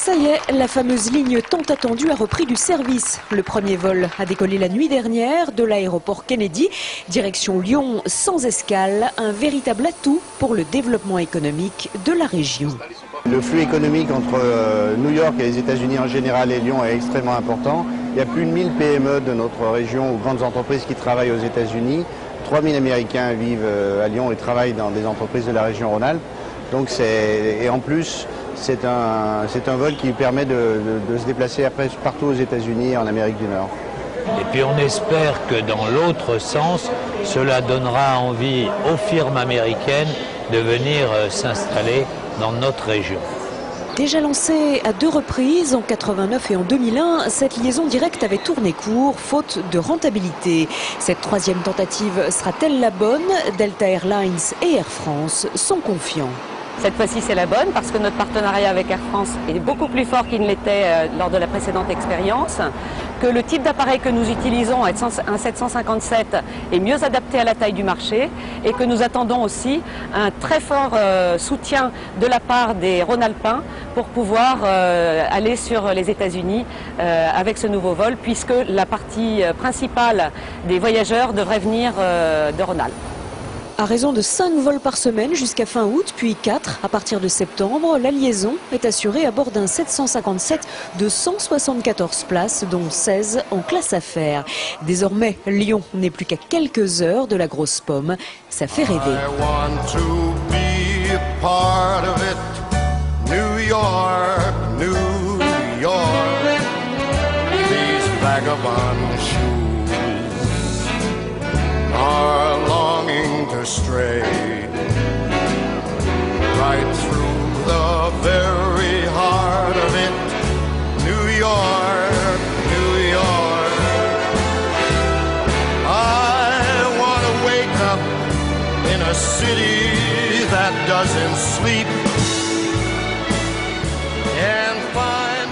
Ça y est, la fameuse ligne tant attendue a repris du service. Le premier vol a décollé la nuit dernière de l'aéroport Kennedy, direction Lyon sans escale, un véritable atout pour le développement économique de la région. Le flux économique entre New York et les États-Unis en général et Lyon est extrêmement important. Il y a plus de 1000 PME de notre région ou grandes entreprises qui travaillent aux États-Unis. 3000 Américains vivent à Lyon et travaillent dans des entreprises de la région Rhône-Alpes. Donc et en plus, c'est un vol qui permet de se déplacer après partout aux États-Unis et en Amérique du Nord. Et puis on espère que dans l'autre sens, cela donnera envie aux firmes américaines de venir s'installer dans notre région. Déjà lancée à 2 reprises, en 89 et en 2001, cette liaison directe avait tourné court, faute de rentabilité. Cette troisième tentative sera-t-elle la bonne? Delta Airlines et Air France sont confiants. Cette fois-ci, c'est la bonne parce que notre partenariat avec Air France est beaucoup plus fort qu'il ne l'était lors de la précédente expérience, que le type d'appareil que nous utilisons, un 757, est mieux adapté à la taille du marché et que nous attendons aussi un très fort soutien de la part des Rhône-Alpins pour pouvoir aller sur les États-Unis avec ce nouveau vol, puisque la partie principale des voyageurs devrait venir de Rhône-Alpes. À raison de 5 vols par semaine jusqu'à fin août, puis 4 à partir de septembre, la liaison est assurée à bord d'un 757 de 174 places, dont 16 en classe affaires. Désormais, Lyon n'est plus qu'à quelques heures de la grosse pomme. Ça fait rêver. Stray right through the very heart of it, New York, New York. I want to wake up in a city that doesn't sleep and find